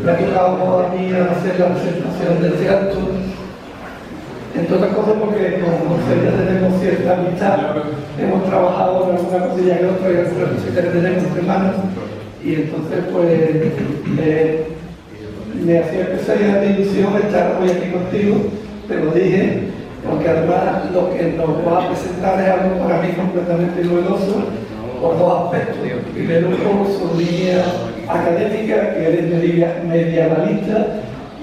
Me ha tocado a mí hacer la presentación del teatro, entre otras cosas porque con Celia tenemos cierta amistad, hemos trabajado en alguna cosilla que otra y algunas cositas que tenemos entre manos, y entonces pues me hacía especial ilusión estar hoy aquí contigo, te lo dije, porque además lo que nos va a presentar es algo para mí completamente novedoso por dos aspectos. Primero por su línea académica, que eres medievalista,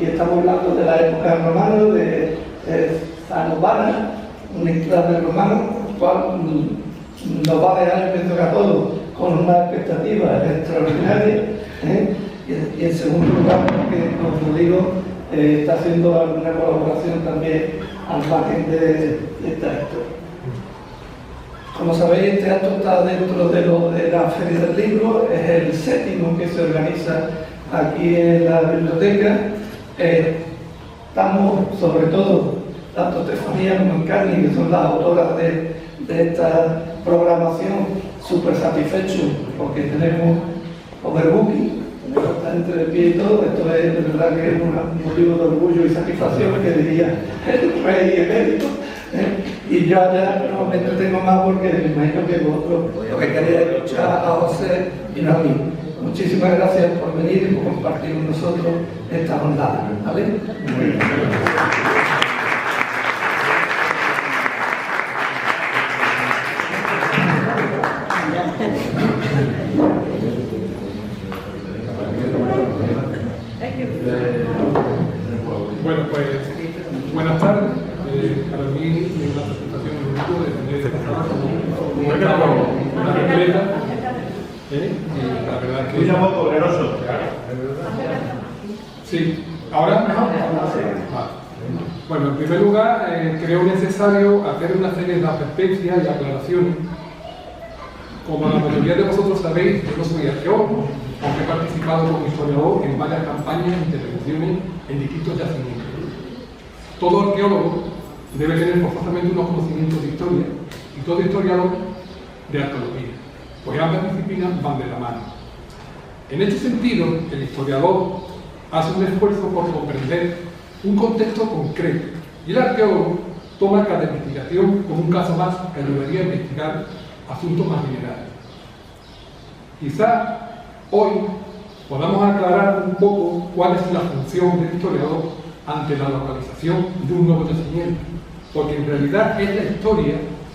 y estamos hablando de la época romana, de Sanovana, un enclave romano, el cual nos va a dejar, pienso que a todos, con una expectativa extraordinaria. Y en segundo lugar, porque, como digo, está haciendo alguna colaboración también al margen de esta historia. Como sabéis, este acto está dentro de la Feria del Libro, es el séptimo que se organiza aquí en la biblioteca. Estamos, sobre todo, tanto Estefanía como Encarni, que son las autoras de esta programación, súper satisfechos porque tenemos overbooking, está entre el pie y todo. Esto es de verdad que es un motivo de orgullo y satisfacción, que diría el rey emérito. Y yo ya no me entretengo más porque me imagino que vosotros lo que quería escuchar a José y no a mí. Muchísimas gracias por venir y por compartir con nosotros esta jornada. ¿Vale? Bueno, pues buenas tardes. Para mí es una presentación muy útil de tener esta sala como una repleta. Y la verdad que... Muy poderoso. Sí. ¿Ahora mejor? Vale. Bueno, en primer lugar, creo necesario hacer una serie de advertencias y aclaraciones. Como la mayoría de vosotros sabéis, yo no soy arqueólogo, aunque he participado como historiador en varias campañas e intervenciones en distintos yacimientos. Todo arqueólogo debe tener forzosamente unos conocimientos de historia y todo historiador de arqueología, pues ambas disciplinas van de la mano. En este sentido, el historiador hace un esfuerzo por comprender un contexto concreto y el arqueólogo toma cada investigación como un caso más que ayudaría a investigar asuntos más generales. Quizá hoy podamos aclarar un poco cuál es la función del historiador ante la localización de un nuevo yacimiento, porque en realidad es la historia,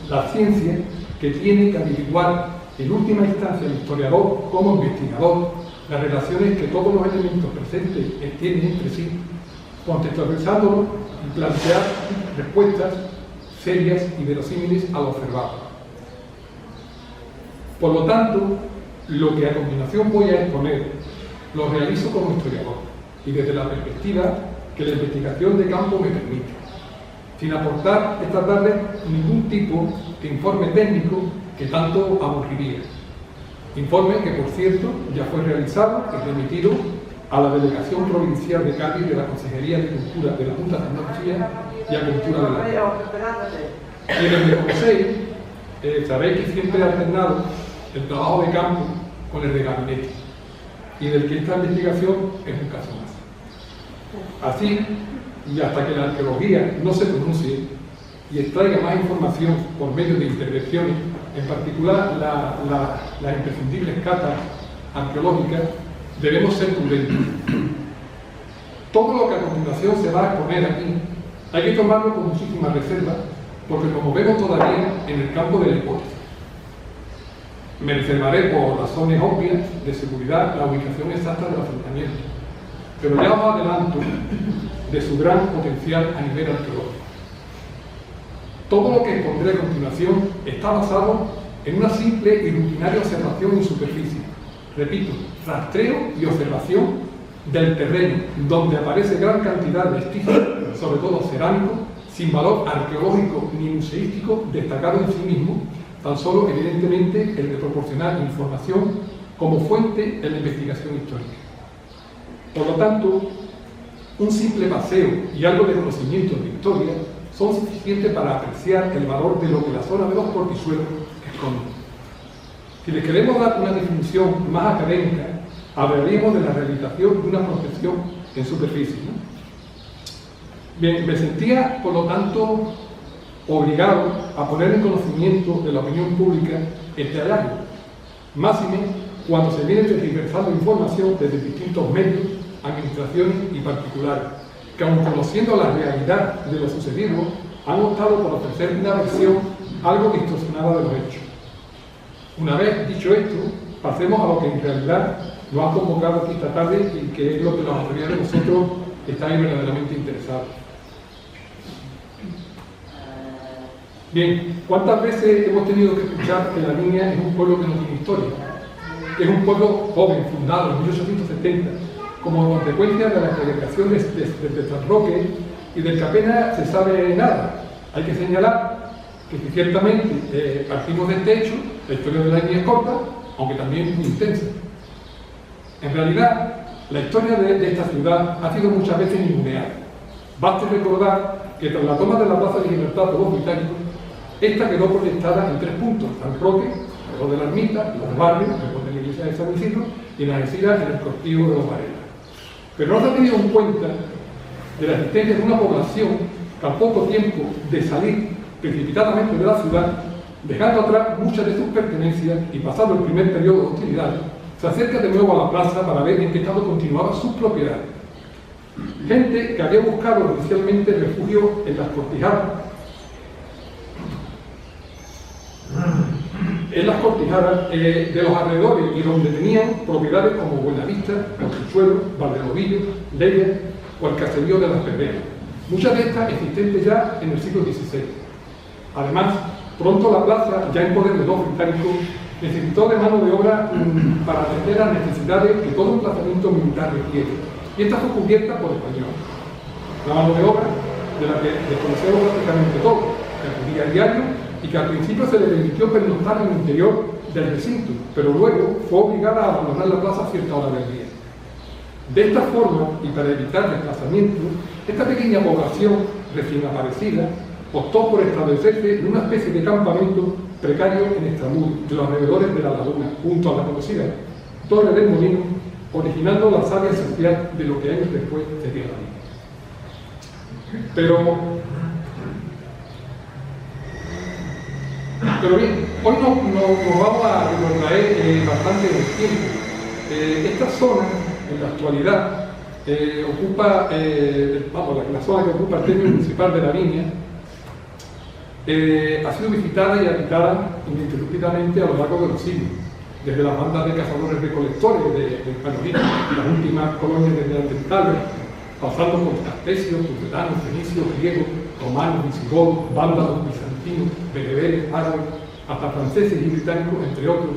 la ciencia, que tiene que averiguar en última instancia el historiador como investigador las relaciones que todos los elementos presentes tienen entre sí, contextualizándolos y plantear respuestas serias y verosímiles a lo observado. Por lo tanto, lo que a continuación voy a exponer lo realizo como historiador y desde la perspectiva que la investigación de campo me permite, sin aportar esta tarde ningún tipo de informe técnico que tanto aburriría. Informe que, por cierto, ya fue realizado y remitido a la Delegación Provincial de Cádiz de la Consejería de Cultura de la Junta de Andalucía y a Cultura de la Quienes me conocéis, sabéis que siempre he alternado el trabajo de campo con el de gabinete, y del que esta investigación es un caso más. Así, y hasta que la arqueología no se pronuncie y extraiga más información por medio de intervenciones, en particular las imprescindibles catas arqueológicas, debemos ser prudentes. Todo lo que a continuación se va a exponer aquí hay que tomarlo con muchísima reserva, porque nos movemos todavía en el campo de la hipótesis. Me reservaré por razones obvias de seguridad la ubicación exacta del asentamiento, pero ya os adelanto de su gran potencial a nivel arqueológico. Todo lo que expondré a continuación está basado en una simple y rutinaria observación en superficie. Repito, rastreo y observación del terreno, donde aparece gran cantidad de vestigios, sobre todo cerámicos, sin valor arqueológico ni museístico destacado en sí mismo, tan solo evidentemente el de proporcionar información como fuente en la investigación histórica. Por lo tanto, un simple paseo y algo de conocimiento de historia son suficientes para apreciar el valor de lo que la zona de los portisuelos esconde. Si le queremos dar una definición más académica, hablaríamos de la realización de una prospección en superficie, ¿no? Bien, me sentía, por lo tanto, obligado a poner en conocimiento de la opinión pública este hallazgo, máxime cuando se viene tergiversando información desde distintos medios, administraciones y particulares, que aun conociendo la realidad de lo sucedido, han optado por ofrecer una versión algo distorsionada de los hechos. Una vez dicho esto, pasemos a lo que en realidad nos ha convocado aquí esta tarde y que es lo que la mayoría de nosotros estáis verdaderamente interesados. Bien, ¿cuántas veces hemos tenido que escuchar que La Línea es un pueblo que no tiene historia? Es un pueblo joven, fundado en 1870, como consecuencia de la celebración de San Roque y del que apenas se sabe nada. Hay que señalar que ciertamente partimos de este hecho, la historia de La Línea es corta, aunque también muy intensa. En realidad, la historia de esta ciudad ha sido muchas veces ninguneada. Basta recordar que tras la toma de la Plaza de Libertad por los británicos, esta quedó proyectada en 3 puntos: San Roque, alrededor de la ermita, los barrios, después de la iglesia de San Isidro, y en Algeciras, en el cortijo de los Varela. Pero no se ha tenido en cuenta de la existencia de una población que al poco tiempo de salir precipitadamente de la ciudad, dejando atrás muchas de sus pertenencias y pasado el primer periodo de hostilidades, se acerca de nuevo a la plaza para ver en qué estado continuaban sus propiedades. Gente que había buscado inicialmente refugio en las cortijadas de los alrededores y donde tenían propiedades como Buenavista, Consuelo, Valderovillo, Leia o el caserío de las Pedreras, muchas de estas existentes ya en el siglo XVI. Además, pronto la plaza, ya en poder de los británicos, necesitó de mano de obra para atender las necesidades que todo emplazamiento militar requiere, y esta fue cubierta por españoles. La mano de obra de la que desconocemos prácticamente todo, que acudía a diario y que al principio se le permitió pernoctar en el interior del recinto, pero luego fue obligada a abandonar la plaza a cierta hora del día. De esta forma, y para evitar desplazamientos, esta pequeña población recién aparecida optó por establecerse en una especie de campamento precario en Extramuro, de los alrededores de la laguna, junto a la conocida Torre del Molino, originando la savia esencial de lo que años después sería la vida. Pero bien, hoy nos vamos a retrotraer bastante en el tiempo. Esta zona, en la actualidad, ocupa, la zona que ocupa el término municipal de La Línea, ha sido visitada y habitada ininterrumpidamente a lo largo de los siglos, desde las bandas de cazadores recolectores del Paleolítico y las últimas colonias de neandertales, pasando por cartesios, tibetanos, fenicios, griegos, romanos, visigodos, vándalos, bizantinos, bereberes, árabes, hasta franceses y británicos, entre otros.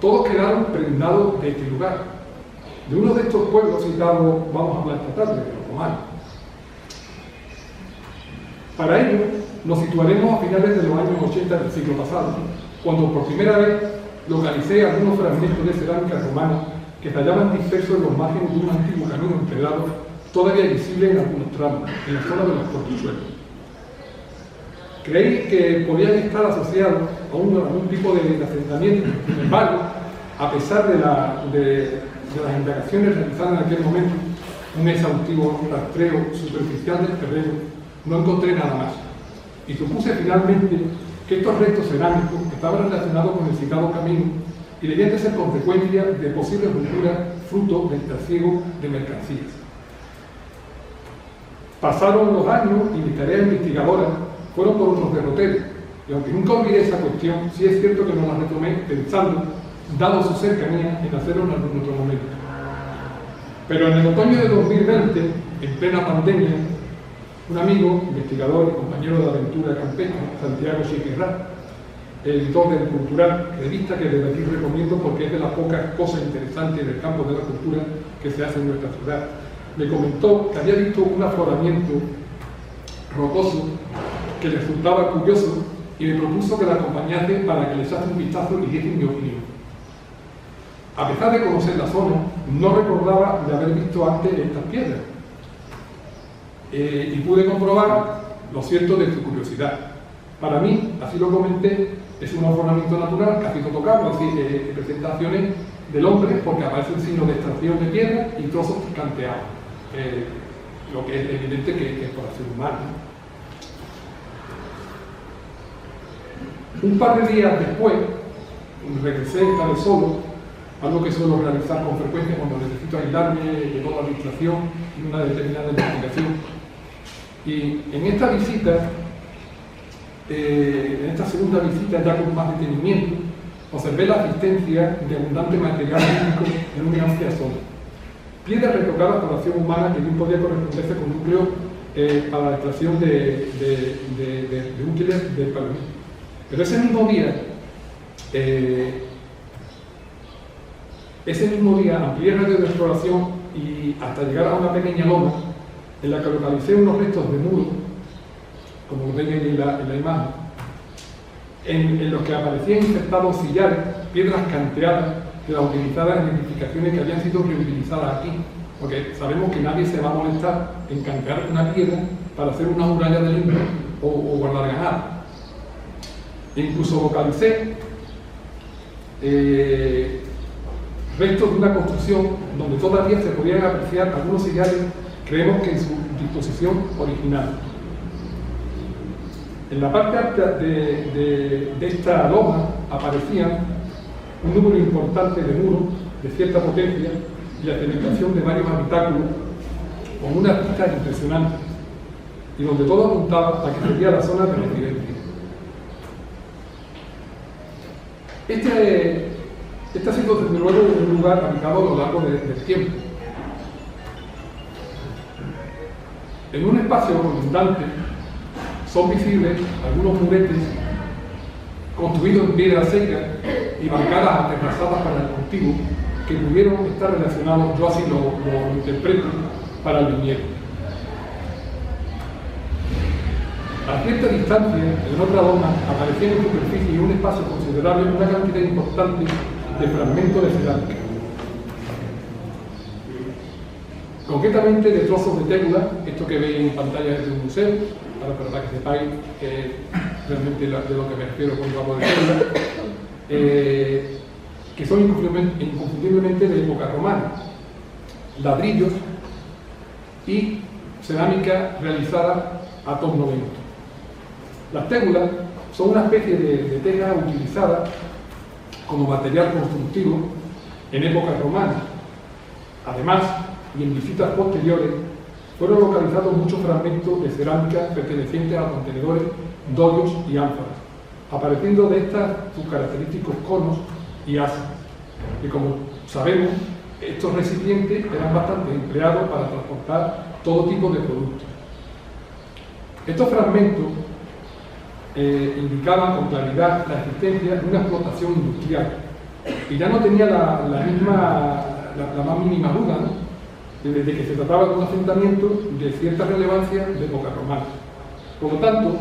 Todos quedaron prendados de este lugar. De uno de estos pueblos citados vamos a hablar esta tarde, de los romanos. Para ello, nos situaremos a finales de los años 80 del siglo pasado, cuando por primera vez localicé algunos fragmentos de cerámica romana que se hallaban dispersos en los márgenes de un antiguo camino empedrado, todavía visible en algunos tramos, en la zona de los portezuelos. Creí que podían estar asociados a algún tipo de asentamiento. Sin embargo, a pesar de las indagaciones realizadas en aquel momento, un exhaustivo rastreo superficial del terreno, no encontré nada más. Y supuse finalmente que estos restos cerámicos estaban relacionados con el citado camino y debían de ser consecuencia de posibles rupturas fruto del trasiego de mercancías. Pasaron los años y mi tarea investigadora fueron por otros derroteros, y aunque nunca olvidé esa cuestión, sí es cierto que no la retomé pensando, dado su cercanía, en hacerlo en algún otro momento. Pero en el otoño de 2020, en plena pandemia, un amigo, investigador y compañero de aventura campestre, Santiago Chiquirrá, editor del Cultural, revista que desde aquí recomiendo porque es de las pocas cosas interesantes del campo de la cultura que se hace en nuestra ciudad, me comentó que había visto un afloramiento rocoso que le resultaba curioso y me propuso que la acompañase para que le echase un vistazo y diese mi opinión. A pesar de conocer la zona, no recordaba de haber visto antes estas piedras. Y pude comprobar lo cierto de su curiosidad. Para mí, así lo comenté, es un afloramiento natural que ha sido tocado, así presentaciones del hombre porque aparecen signos de extracción de piedra y trozos canteados, lo que es evidente que es por acción humana. Un par de días después, regresé esta vez solo, algo que suelo realizar con frecuencia cuando necesito aislarme de toda la distracción y una determinada investigación. Y en esta visita, en esta segunda visita, ya con más detenimiento, observé la existencia de abundante material químico en una amplia zona. Piedras retocadas por acción humana que bien podía corresponderse con núcleos para la extracción de útiles del paleolítico. Pero ese mismo día amplié el radio de exploración y hasta llegar a una pequeña loma en la que localicé unos restos de muro, como lo ven en la imagen, en los que aparecían infestados sillares, piedras canteadas de las utilizadas en edificaciones que habían sido reutilizadas aquí, porque sabemos que nadie se va a molestar en cantear una piedra para hacer una muralla de limpio o guardar ganado. E incluso localicé restos de una construcción donde todavía se podían apreciar algunos sillares, creemos que en su disposición original. En la parte alta de esta loma aparecían un número importante de muros de cierta potencia y la penetración de varios habitáculos con una pista impresionante y donde todo apuntaba a que sería la zona de residencia. Este ha sido desde luego un lugar habitado a lo largo del tiempo. En un espacio colindante son visibles algunos muretes construidos en piedra seca y bancadas aterrazadas para el cultivo que pudieron estar relacionados, yo así lo interpreto, para el viñedo. A cierta distancia, en otra loma, aparecía en superficie y un espacio considerable una cantidad importante de fragmentos de cerámica. Concretamente de trozos de tégula, esto que veis en pantalla desde un museo, para que sepáis realmente de lo que me refiero cuando hablo de tégula, que son inconfundiblemente de época romana, ladrillos y cerámica realizada a tornovento. Las tégulas son una especie de tela utilizada como material constructivo en época romana. Además, y en visitas posteriores, fueron localizados muchos fragmentos de cerámica pertenecientes a contenedores, doyos y ánforas, apareciendo de estas sus característicos conos y asas, que como sabemos, estos recipientes eran bastante empleados para transportar todo tipo de productos. Estos fragmentos indicaban con claridad la existencia de una explotación industrial y ya no tenía la más mínima duda, ¿no?, de que se trataba de un asentamiento de cierta relevancia de época romana. Por lo tanto,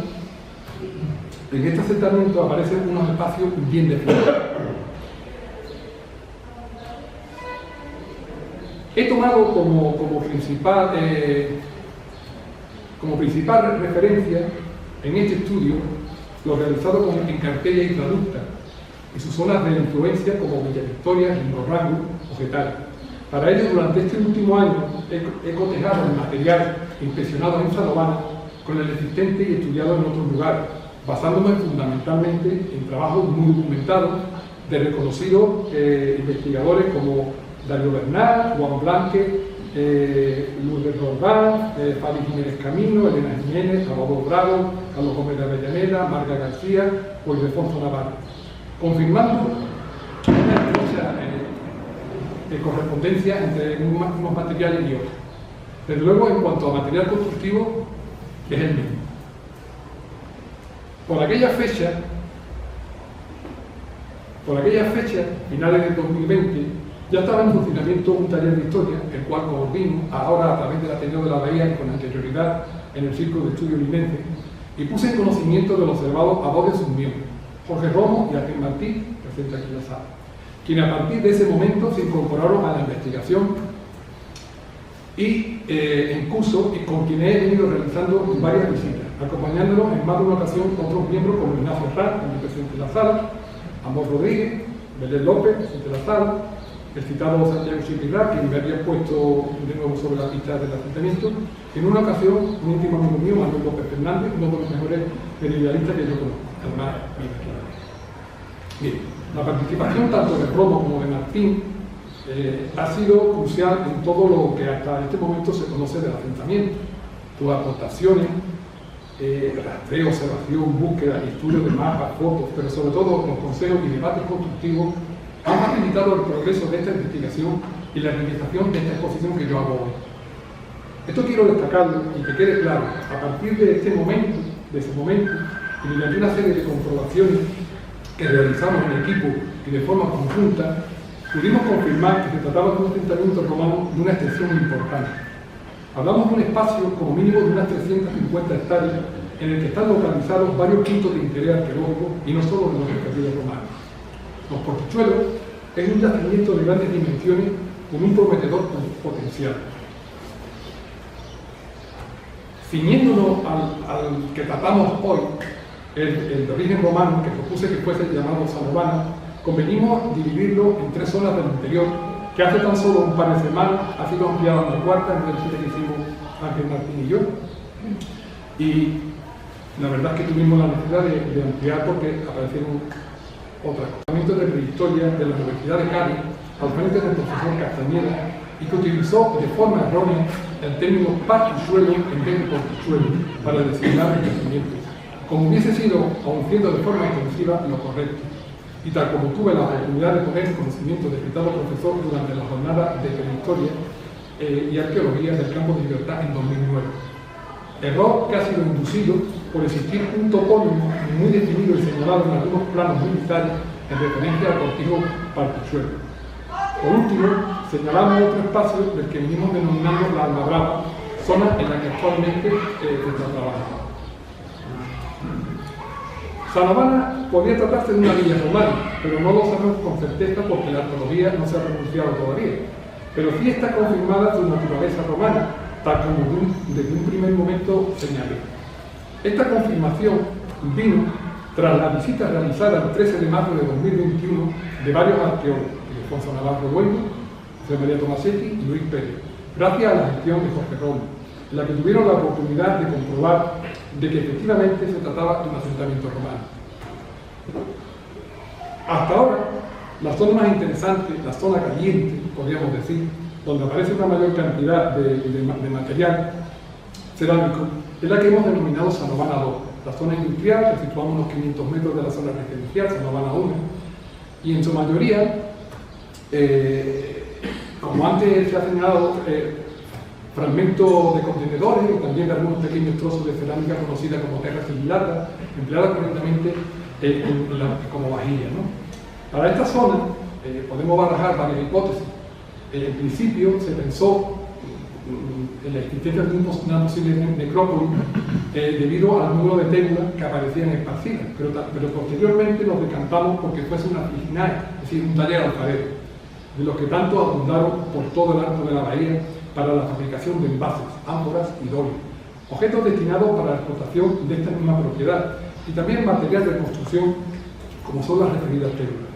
en este asentamiento aparecen unos espacios bien definidos. He tomado como principal referencia en este estudio lo realizado en Cartella y Traducta y sus zonas de influencia como Villa Victoria, Limborrango o Getaria. Para ello, durante este último año he cotejado el material inspeccionado en Sadovana con el existente y estudiado en otros lugares, basándome fundamentalmente en trabajos muy documentados de reconocidos investigadores como Darío Bernal, Juan Blanque, Lourdes Roldán, Fabi Jiménez Camino, Elena Jiménez, Salvador Bravo, Carlos Gómez de Avellaneda, Marga García o Ildefonso Navarro, confirmando una estrecha correspondencia entre unos materiales y otros. Desde luego, en cuanto a material constructivo, es el mismo. Por aquella fecha, finales del 2020, ya estaba en funcionamiento un taller de historia, el cual coordino ahora a través del Ateneo de la Bahía y con anterioridad en el Círculo de Estudios Linenses, y puse en conocimiento del observado a dos de sus miembros, Jorge Romo y Argen Martí, presente aquí en la sala, quienes a partir de ese momento se incorporaron a la investigación y en curso y con quienes he venido realizando varias visitas, acompañándolos en más de una ocasión otros miembros como Ignacio Herrán, también presente en la sala, Amor Rodríguez, Belén López, presente en la sala, el citado Santiago Chiquirá, que me había puesto de nuevo sobre la pista del asentamiento. En una ocasión, un íntimo amigo mío, Manuel López Fernández, uno de los mejores medievalistas que yo conozco, además vive aquí. Bien, la participación tanto de Romo como de Martín ha sido crucial en todo lo que hasta este momento se conoce del asentamiento. Sus aportaciones, rastreo, observación, búsqueda, estudio de mapas, fotos, pero sobre todo los consejos y debates constructivos han facilitado el progreso de esta investigación y la realización de esta exposición que yo hago hoy. Esto quiero destacarlo y que quede claro, a partir de ese momento, y mediante una serie de comprobaciones que realizamos en equipo y de forma conjunta, pudimos confirmar que se trataba de un asentamiento romano de una extensión importante. Hablamos de un espacio como mínimo de unas 350 hectáreas en el que están localizados varios puntos de interés arqueológico y no solo de los respectivos romanos. Los Portichuelos es un yacimiento de grandes dimensiones con un prometedor potencial. Ciñéndonos al que tratamos hoy, el de origen romano, que propuse que fuese llamado Sanovana, convenimos dividirlo en 3 zonas del interior, que hace tan solo un par de semanas ha sido ampliada a una cuarta en el visita que hicimos Ángel Martín y yo. Y la verdad es que tuvimos la necesidad de ampliar porque aparecieron otras cosas de prehistoria de la Universidad de Cádiz, al frente del profesor Castañeda, y que utilizó de forma errónea el término partichuelo en vez de portichuelo para designar el yacimiento, como hubiese sido, aun siendo de forma extensiva, lo correcto. Y tal como tuve la oportunidad de poner en conocimiento del citado profesor durante la jornada de prehistoria y arqueología del campo de Libertad en 2009. Error que ha sido inducido por existir un topónimo muy definido y señalado en algunos planos militares en referencia al cortijo partichuelo. Por último, señalamos otro espacio del que venimos denominando la Almabrava, zona en la que actualmente se está trabajando. Sanovana podría tratarse de una villa romana, pero no lo sabemos con certeza porque la arqueología no se ha pronunciado todavía. Pero sí está confirmada su naturaleza romana, tal como desde un primer momento señalé. Esta confirmación vino tras la visita realizada el 13 de marzo de 2021 de varios arqueólogos, Alfonso Navarro Bueno, José María Tomasetti y Luis Pérez, gracias a la gestión de Jorge Romo, en la que tuvieron la oportunidad de comprobar de que efectivamente se trataba de un asentamiento romano. Hasta ahora, la zona más interesante, la zona caliente, podríamos decir, donde aparece una mayor cantidad de material cerámico, es la que hemos denominado Sanovana 2, la zona industrial, que situamos unos 500 metros de la zona residencial, Sanovana 1, y en su mayoría, como antes se ha señalado, fragmentos de contenedores y también de algunos pequeños trozos de cerámica conocida como terra sigillata, empleada correctamente como vajilla, ¿no? Para esta zona podemos barajar varias hipótesis. En principio se pensó en la existencia de una posible necrópolis debido al número de tégulas que aparecían esparcidas, pero posteriormente nos decantamos porque fuese una piscinae, es decir, un taller alfarero, de los que tanto abundaron por todo el arco de la bahía para la fabricación de envases, ánforas y dolios, objetos destinados para la explotación de esta misma propiedad y también material de construcción como son las referidas tégulas.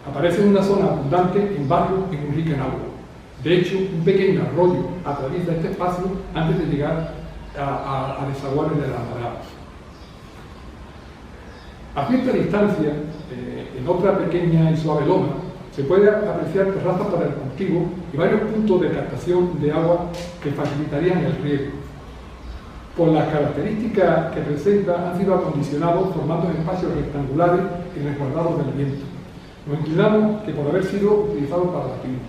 Aparece en una zona abundante en barrios y muy rica en agua. De hecho, un pequeño arroyo atraviesa este espacio antes de llegar a desaguar en el Almabrava. A cierta distancia, en otra pequeña y suave loma, se puede apreciar terrazas para el cultivo y varios puntos de captación de agua que facilitarían el riego. Por las características que presenta, han sido acondicionados formando espacios rectangulares y resguardados del viento. Nos inclinamos que por haber sido utilizado para la química.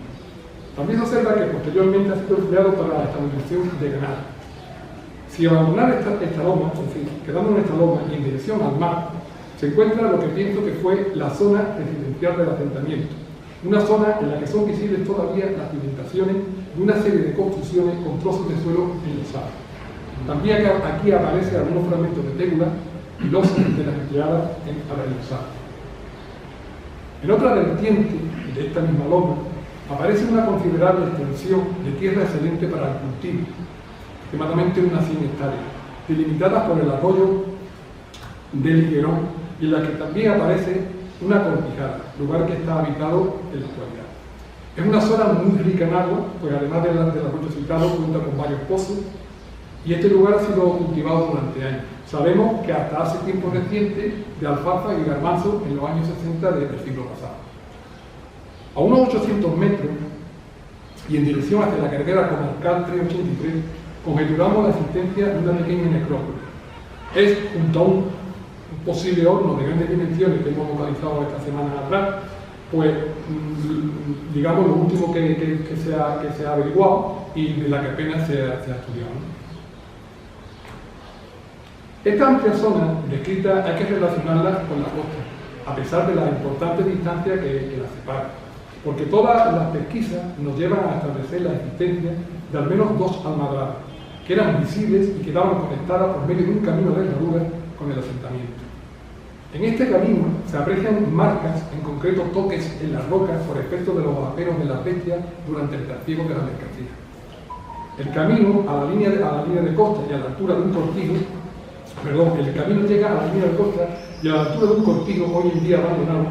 También se observa que posteriormente ha sido empleado para la estabilización de ganado. Si abandonar esta loma, es decir, quedando en esta loma y en dirección al mar, se encuentra lo que pienso que fue la zona residencial del asentamiento, una zona en la que son visibles todavía las cimentaciones de una serie de construcciones con trozos de suelo enlosados. También aquí aparecen algunos fragmentos de tégula y losas de las empleadas para el losado. En otra vertiente de esta misma loma aparece una considerable extensión de tierra excelente para el cultivo, aproximadamente unas 100 hectáreas, delimitadas por el arroyo del Higuerón, y en la que también aparece una cortijada, lugar que está habitado en la actualidad. Es una zona muy rica en agua, pues además del arroyo citado cuenta con varios pozos, y este lugar ha sido cultivado durante años. Sabemos que hasta hace tiempo reciente de alfalfa y garbanzo en los años 60 del siglo pasado. A unos 800 metros y en dirección hacia la carretera comarcal 383, conjeturamos la existencia de una pequeña necrópolis. Es junto a un posible horno de grandes dimensiones que hemos localizado esta semana atrás, pues digamos lo último que se ha averiguado y de la que apenas se ha estudiado, ¿no? Esta amplia zona descrita hay que relacionarla con la costa, a pesar de la importante distancia que la separa, porque todas las pesquisas nos llevan a establecer la existencia de al menos 2 almadrabas, que eran visibles y quedaban conectadas por medio de un camino de herradura con el asentamiento. En este camino se aprecian marcas, en concreto toques en las rocas por efecto de los vaperos de las bestias durante el trasiego de la mercancía. El camino a la línea de costa y a la altura de un cortijo, el camino llega a la línea de costa y a la altura de un cortijo hoy en día abandonado,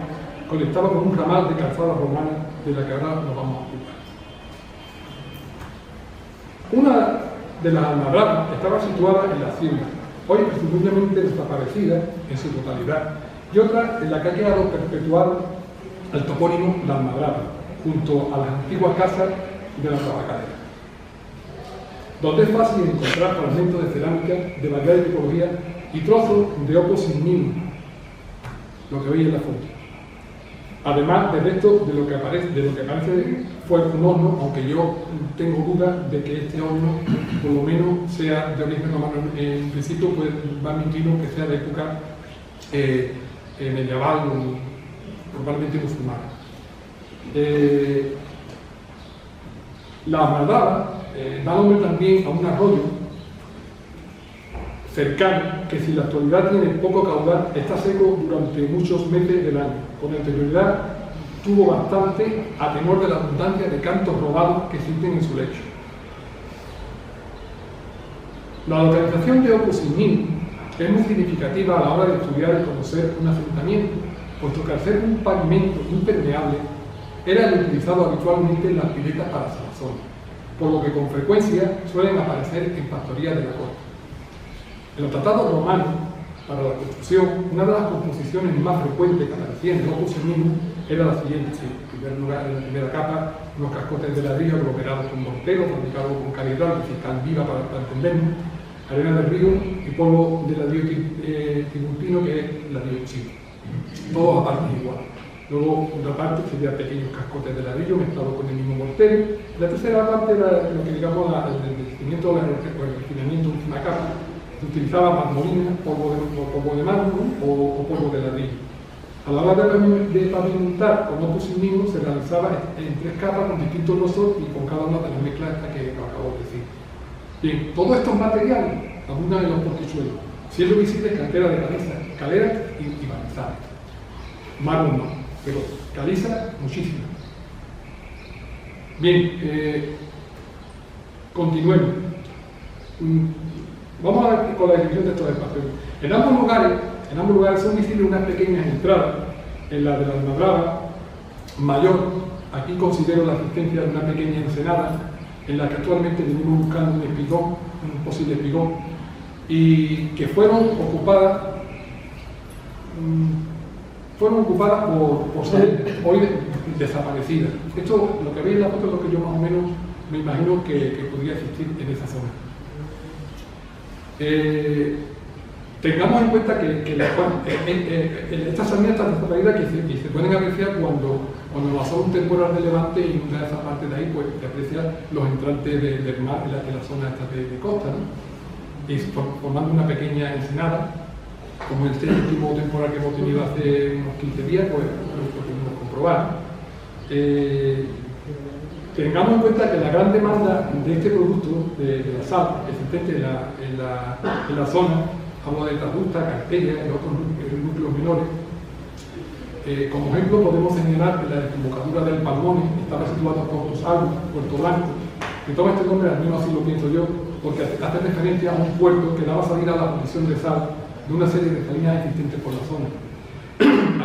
conectaba con un ramal de calzada romana de la que ahora nos vamos a ocupar. Una de las almadrabas estaba situada en la hacienda, hoy presumiblemente desaparecida en su totalidad, y otra en la que ha quedado perpetuado el topónimo La Almadraba, junto a las antiguas casas de la tabacalera, donde es fácil encontrar fragmentos de cerámica de variedad de tipología y trozos de opos sin mimo, lo que veis en la foto. Además del resto de lo que parece fue un horno, aunque yo tengo dudas de que este horno por lo menos sea de origen romano. En principio pues va a admitir que sea de época medieval o probablemente musulmana. La Almadraba da nombre también a un arroyo cercano que si en la actualidad tiene poco caudal está seco durante muchos meses del año. Con anterioridad tuvo bastante a tenor de la abundancia de cantos rodados que existen en su lecho. La localización de Ocosinmín es muy significativa a la hora de estudiar y conocer un asentamiento, puesto que al ser un pavimento impermeable era el utilizado habitualmente en las piletas para salazón, por lo que con frecuencia suelen aparecer en factorías de la costa. En los tratados romanos para la construcción, una de las composiciones más frecuentes que aparecían en Ocosinmín era la siguiente: en primer lugar, en la primera capa, unos cascotes de ladrillo aglomerados con mortero, fabricados con calidad, que cal viva para entendernos, arena del río y polvo de ladrillo tibultino, que es ladrillo chino. Todos a partes iguales. Luego, otra parte sería pequeños cascotes de ladrillo mezclados con el mismo mortero. La tercera parte era lo que digamos el revestimiento o el refinamiento de última capa. Se utilizaba marmolina, polvo de mármol o polvo de ladrillo. A la hora de pavimentar con Ocosinmín se realizaba en 3 capas con distintos grosor y con cada una de las mezclas que acabo de decir. Bien, todos estos materiales abundan en los portichuelos, siendo visibles canteras de caliza, caleras y barnizales. Mármol no, pero caliza muchísimo. Bien, continuemos. Vamos a ver con la descripción de estos espacios. En ambos lugares son visibles unas pequeñas entradas. En la de la Almadraba mayor, aquí considero la existencia de una pequeña ensenada en la que actualmente venimos buscando un espigón, un posible espigón, y que fueron ocupadas por hoy desaparecidas. Esto, lo que veis en la foto, es lo que yo más o menos me imagino que podría existir en esa zona. Tengamos en cuenta que estas sarmientas desaparecidas que se pueden apreciar cuando nos asoma un temporal de levante y una de esas partes de ahí pues se aprecian los entrantes del mar en la zona esta de costa, ¿no? Y formando una pequeña ensenada, como este último temporal que hemos tenido hace unos 15 días, pues lo pudimos comprobar. Tengamos en cuenta que la gran demanda de este producto, de la sal existente en la zona, hablo de Tradusta, Cartella y otros núcleos menores. Como ejemplo podemos señalar que la desembocadura del Palmone estaba situada en Puerto Salvo, Puerto Blanco, que toma este nombre, al menos así lo pienso yo, porque hace referencia a un puerto que daba salida a la producción de sal de una serie de salinas existentes por la zona.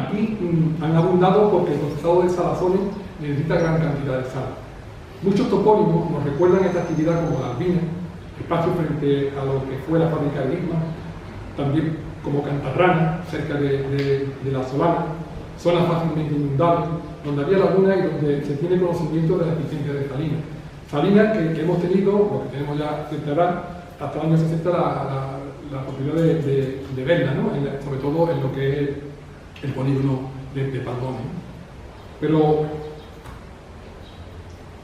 Aquí han abundado porque el procesado de salazones necesita gran cantidad de sal. Muchos topónimos nos recuerdan esta actividad como la Albina, espacio frente a lo que fue la fábrica de Isma, también como Cantarrana, cerca de la Solana, zonas fácilmente inundables, donde había lagunas y donde se tiene conocimiento de la existencia de salinas. Salinas que hemos tenido, o que tenemos ya cerca hasta el año 60, la posibilidad de verla, ¿no? Sobre todo en lo que es el polígono de Paldón. Pero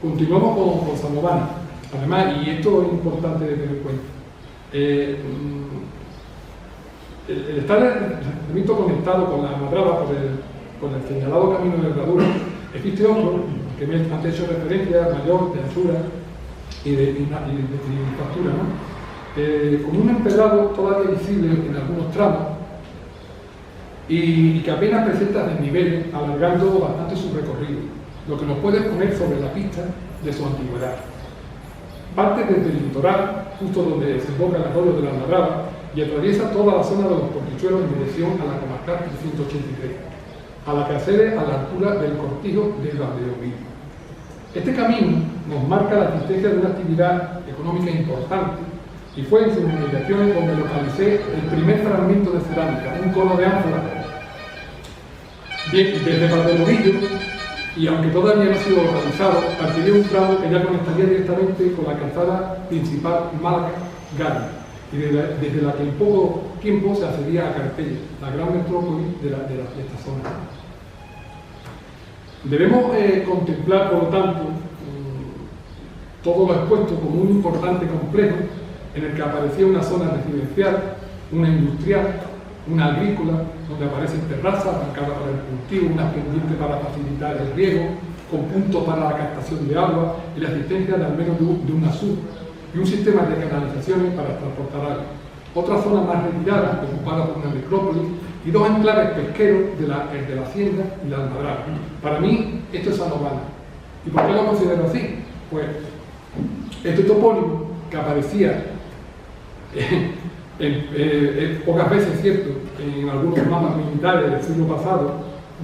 continuamos con Salobana. Además, y esto es importante de tener en cuenta, el estar conectado con la Almadraba por el señalado camino de herradura, existe otro que me han hecho referencia, mayor, de anchura y de factura, ¿no? Con un empedrado todavía visible en algunos tramos y que apenas presenta desniveles, alargando bastante su recorrido, lo que nos puede poner sobre la pista de su antigüedad. Parte desde el litoral, justo donde desemboca el arroyo de la Almadraba, y atraviesa toda la zona de los Portichuelos en dirección a la comarcal 383, a la que accede a la altura del Cortijo de Valdeovillo. Este camino nos marca la existencia de una actividad económica importante y fue en sus inmediaciones donde localicé el primer fragmento de cerámica, un cono de ánfora. Bien, desde Valdeovillo, y aunque todavía no ha sido localizado, partiría un tramo que ya conectaría directamente con la calzada principal Málaga-Gari, y desde la que en poco tiempo se accedía a Carpella, la gran metrópoli de esta zona. Debemos contemplar, por lo tanto, todo lo expuesto como un importante complejo en el que aparecía una zona residencial, una industrial, una agrícola, donde aparecen terrazas marcadas para el cultivo, una pendiente para facilitar el riego, con puntos para la captación de agua y la existencia de al menos de un ASUR y un sistema de canalizaciones para transportar agua. Otra zona más retirada, ocupada por una necrópolis, y dos enclaves pesqueros de la Hacienda y la Almadraba. Para mí, esto es Salobana. ¿Y por qué lo considero así? Pues este topónimo, que aparecía pocas veces, cierto, en algunos mapas militares del siglo pasado,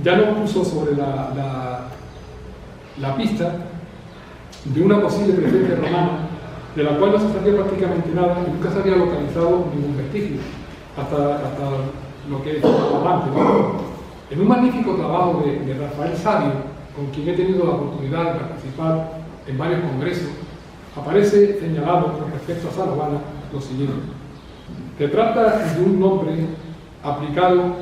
ya nos puso sobre la pista de una posible presencia romana, de la cual no se sabía prácticamente nada y nunca se había localizado ningún vestigio, hasta lo que es adelante, ¿no? En un magnífico trabajo de Rafael Sabio, con quien he tenido la oportunidad de participar en varios congresos, aparece señalado con respecto a Salobana lo siguiente. Se trata de un nombre aplicado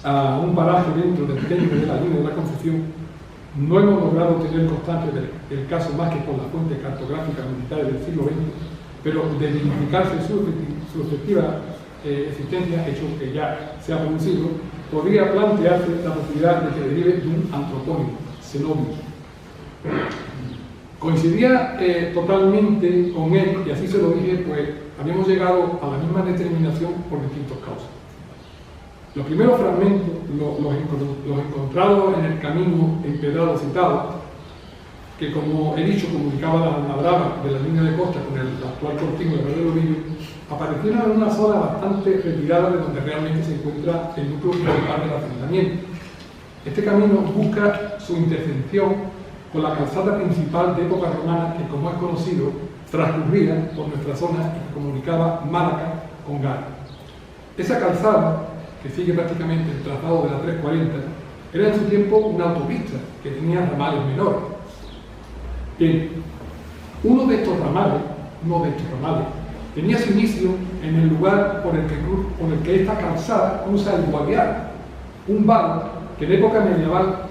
a un paraje dentro del término de la línea de la Concepción. No hemos logrado tener constancia del caso más que por las fuentes cartográficas militares del siglo XX, pero de verificarse su efectiva existencia, hecho que ya se ha producido, podría plantearse la posibilidad de que derive de un antropónimo, Zenobio. Coincidía totalmente con él, y así se lo dije, pues habíamos llegado a la misma determinación por distintas causas. Los primeros fragmentos, los encontrados en el camino empedrado citado, que como he dicho comunicaba la Almadraba de la línea de costa con el actual cortijo de Valdeovillo, aparecieron en una zona bastante retirada de donde realmente se encuentra el núcleo principal del asentamiento. Este camino busca su intersección con la calzada principal de época romana que, como es conocido, transcurría por nuestra zona y que comunicaba Málaga con Gari. Esa calzada, que sigue prácticamente el trazado de la 340, era en su tiempo una autopista que tenía ramales menores. Bien, uno de estos ramales tenía su inicio en el lugar por el que esta calzada cruza el Guadiar, un vado que en época medieval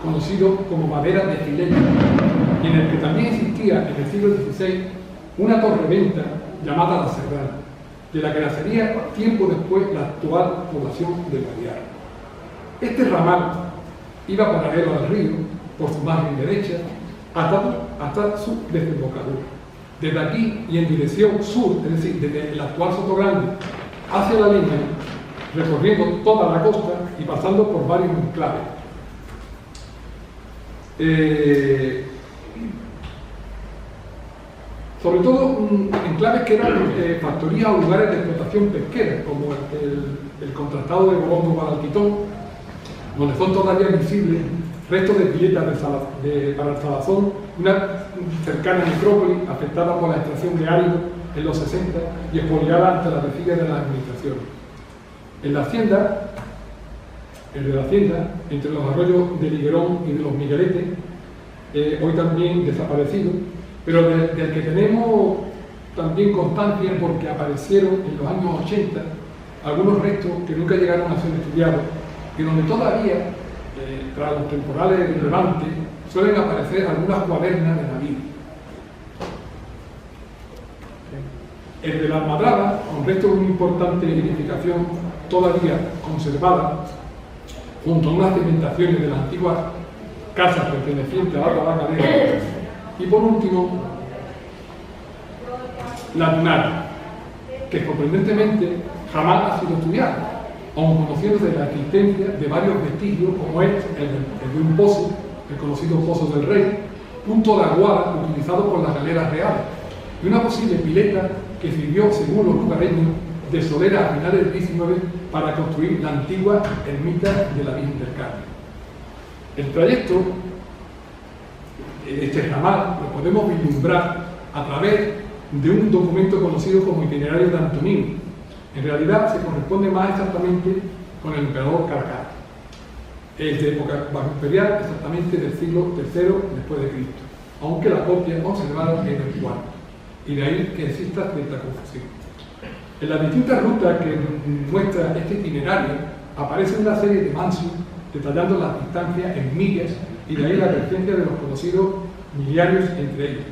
conocido como Madera de Gileña, y en el que también existía en el siglo XVI una torreventa llamada La Serrana, de la que nacería tiempo después la actual población de Guadiar. Este ramal iba paralelo al río por su margen derecha hasta su desembocadura. Desde aquí y en dirección sur, es decir, desde el actual Sotogrande hacia la línea, recorriendo toda la costa y pasando por varios enclaves. Sobre todo enclaves que eran factorías o lugares de explotación pesquera, como el contrastado de Bogotá Guadalquitón, donde son todavía visibles restos de piletas para el Salazón, una cercana necrópolis afectada por la extracción de árido en los 60 y expoliada ante la desidia de la administración. En la hacienda, entre los arroyos de Liguerón y de los Migueletes, hoy también desaparecido, pero del que tenemos también constancia porque aparecieron en los años 80 algunos restos que nunca llegaron a ser estudiados y donde todavía, tras los temporales de Levante, suelen aparecer algunas cuadernas de navíos. El de la Almadraba, con restos de una importante edificación todavía conservada, junto a unas cimentaciones de las antiguas casas pertenecientes a la tabacalera. Y por último, la Tunara, que sorprendentemente jamás ha sido estudiada, aun conociéndose la existencia de varios vestigios, como es el de un pozo, el conocido Pozo del Rey, punto de aguada utilizado por las galeras reales, y una posible pileta que sirvió, según los lugareños, de solera a finales del XIX para construir la antigua ermita de la Virgen del Carmen. El trayecto, este ramal, lo podemos vislumbrar a través de un documento conocido como Itinerario de Antonino. En realidad se corresponde más exactamente con el emperador Caracas. Es de época bajo imperial, exactamente del siglo III después de Cristo, aunque la copia conservada es del IV, y de ahí que exista cierta confusión. En las distintas rutas que muestra este itinerario aparece una serie de mansios detallando las distancias en millas y de ahí la presencia de los conocidos miliarios entre ellos.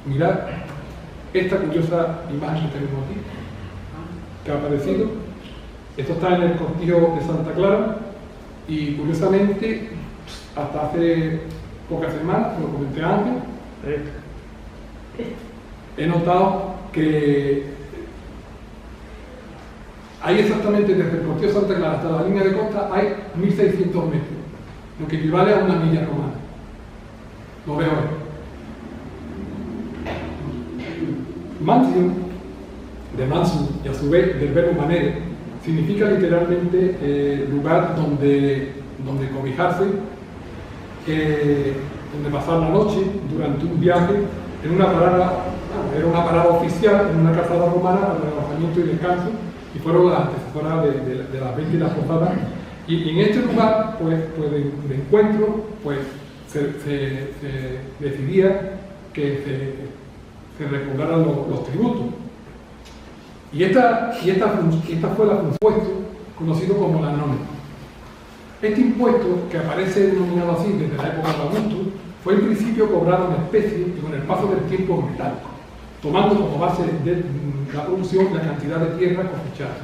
Mirad esta curiosa imagen que tenemos aquí, que ha aparecido. Esto está en el cortijo de Santa Clara y curiosamente hasta hace pocas semanas, lo comenté antes, he notado que hay exactamente desde el cortijo de Santa Clara hasta la línea de costa hay 1600 metros, lo que equivale a una milla romana. Lo veo ahí. Mansium, de mansum y a su vez del verbo manere, significa literalmente lugar donde cobijarse, donde pasar la noche durante un viaje en una parada, era una parada oficial en una calzada romana para el alojamiento y descanso, y fueron las antecesoras de las 20 y las posadas. Y en este lugar, pues de encuentro, pues se decidía que se recobraran los tributos. Y esta fue la impuesto conocido como la nómina. Este impuesto, que aparece denominado así desde la época de Augusto, fue en principio cobrado en especie y con el paso del tiempo en metálico, tomando como base de la producción la cantidad de tierra cosechada.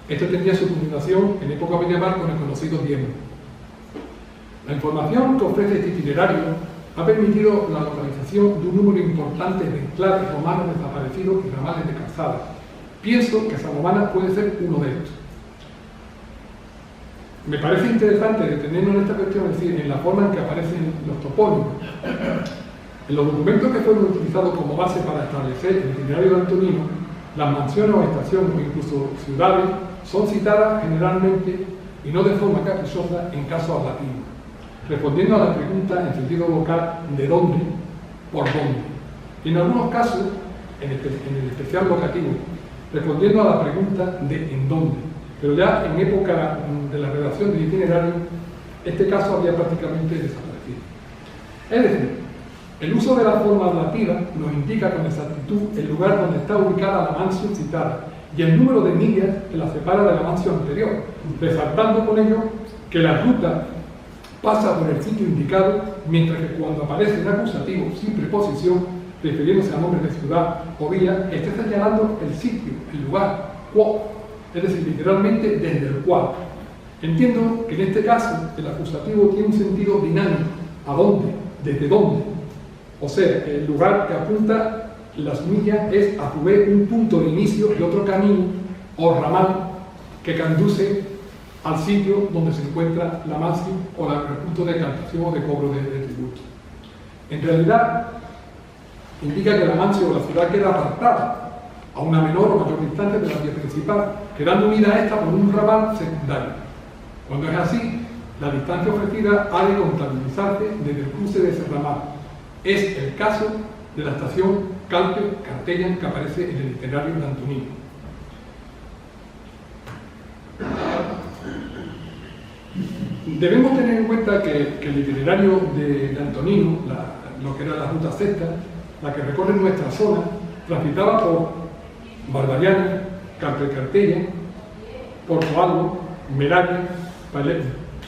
Esto tenía su culminación en época medieval con el conocido diezmo. La información que ofrece este itinerario ha permitido la localización de un número importante de enclaves romanos desaparecidos y ramales de calzada. Pienso que Salomana puede ser uno de estos. Me parece interesante detenernos en esta cuestión, es decir, en la forma en que aparecen los topónimos. En los documentos que fueron utilizados como base para establecer el itinerario de Antonino, las mansiones o estaciones o incluso ciudades son citadas generalmente y no de forma caprichosa en casos ablativos, respondiendo a la pregunta en sentido local ¿de dónde? ¿Por dónde? Y en algunos casos, en el especial locativo, respondiendo a la pregunta de ¿en dónde? Pero ya en época de la redacción del itinerario, este caso había prácticamente desaparecido. Es decir, el uso de la forma ablativa nos indica con exactitud el lugar donde está ubicada la mansión citada y el número de millas que la separa de la mansión anterior, resaltando con ello que la ruta pasa por el sitio indicado, mientras que cuando aparece en acusativo sin preposición, refiriéndose a nombres de ciudad o vía, está señalando el sitio, el lugar, quo, es decir, literalmente desde el cual. Entiendo que en este caso el acusativo tiene un sentido dinámico, ¿a dónde? ¿Desde dónde? O sea, el lugar que apunta las millas es a su vez un punto de inicio de otro camino o ramal que conduce al sitio donde se encuentra la mansión o el punto de captación o de cobro de tributo. En realidad, indica que la mansión o la ciudad queda apartada a una menor o mayor distancia de la vía principal, quedando unida a esta por un ramal secundario. Cuando es así, La distancia ofrecida ha de contabilizarse desde el cruce de ese ramal. Es el caso de la estación Calpe-Cartella que aparece en el itinerario de Antonino. Debemos tener en cuenta que el itinerario de Antonino, lo que era la ruta sexta, la que recorre nuestra zona, transitaba por Barbariana, Calpe-Cartella, Porto Albo, Meraria,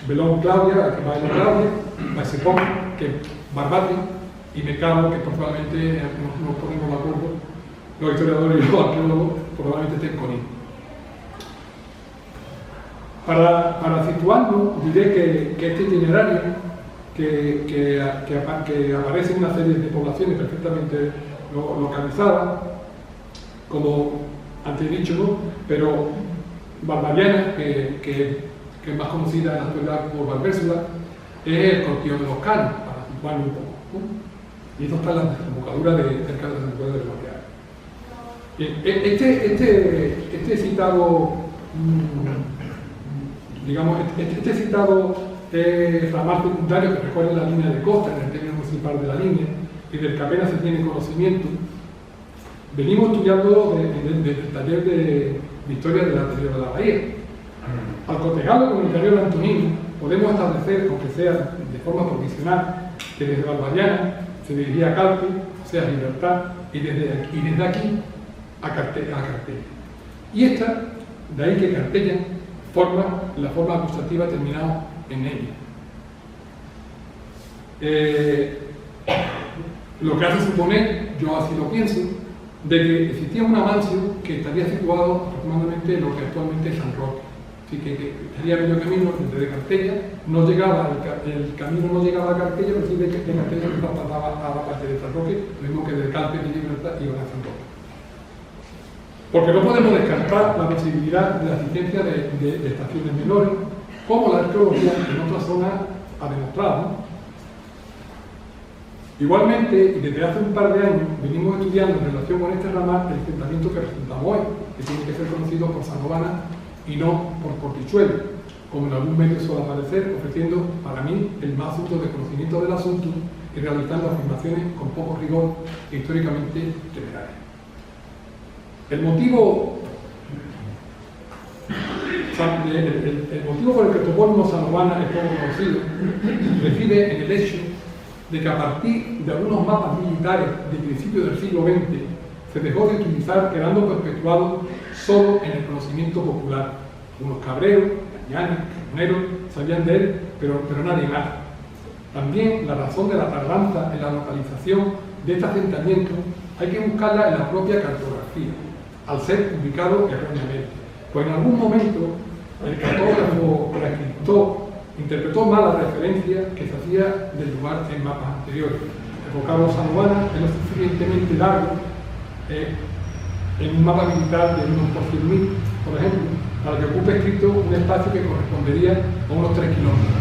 Belón Claudia, que va a Claudia, Maisepón, que Barbate, y Mecano, que probablemente nos ponemos de acuerdo, los historiadores y los arqueólogos probablemente estén con él. Para situarnos, diré que este itinerario, que aparece en una serie de poblaciones perfectamente localizadas, como antes he dicho, ¿no? Pero Barbariana, que es más conocida en la actualidad por Valvérsula, es el Cortijo de los Canos, para situarnos un poco, ¿no? Y esto está en la desembocadura cerca de la desembocadura del Guadiana. Este citado, digamos, este citado ramal secundario que recorre la línea de costa en el término municipal de la línea y del que apenas se tiene conocimiento, venimos estudiando desde el taller de historia de la anterior de la bahía. Al cotejarlo con el interior de Antonino, podemos establecer, aunque sea de forma provisional, que desde Barbariana se dirigía a Calpe, o sea, a Libertad, y desde aquí a Cartella. Y esta, de ahí que Cartella forma la forma acusativa terminada en ella. Lo que hace suponer, yo así lo pienso, de que existía un amancio que estaría situado aproximadamente en lo que actualmente es San Roque. Así que estaría medio camino desde Cartella, el camino no llegaba a Cartella, pero sí de Cartella se trasladaba a la parte de San Roque, lo mismo que de Calpe de Libertad iban a San Roque. Porque no podemos descartar la posibilidad de la existencia de estaciones menores, como la arqueología en otras zonas ha demostrado, ¿no? Igualmente, y desde hace un par de años, venimos estudiando en relación con este ramal el asentamiento que presentamos hoy, que tiene que ser conocido por Sanovana y no por Cortichuelo, como en algún medio suele aparecer, ofreciendo para mí el más alto desconocimiento del asunto y realizando afirmaciones con poco rigor e históricamente temerarias. El motivo por el que el topónimo Sanovana es poco conocido reside en el hecho de que a partir de algunos mapas militares de principios del siglo XX se dejó de utilizar, quedando perpetuado solo en el conocimiento popular. Unos cabreros, cañanes, carboneros sabían de él, pero nadie más. También la razón de la tardanza en la localización de este asentamiento hay que buscarla en la propia cartografía, al ser ubicado erróneamente. Pues en algún momento el cartógrafo o el escritor interpretó mal la referencia que se hacía del lugar en mapas anteriores. El vocablo Sanovana es lo suficientemente largo en un mapa militar de unos por 100.000, por ejemplo, para que ocupe escrito un espacio que correspondería a unos 3 kilómetros.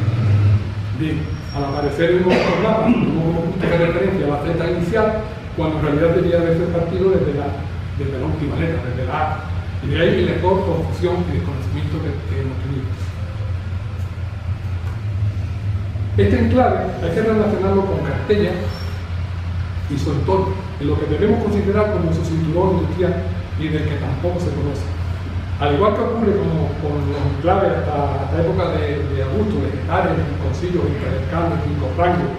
Bien, al aparecer en unos mapas, como punto de referencia a la Z inicial, cuando en realidad debía haberse partido desde la última letra, desde la A. Y de ahí el error, confusión y desconocimiento que hemos tenido. Este enclave hay que relacionarlo con Cartella y su entorno, en lo que debemos considerar como su cinturón industrial y del que tampoco se conoce. Al igual que ocurre con los enclaves hasta la época de Augusto, de Getares, Concilio, Intercambio, Cinco Rangos,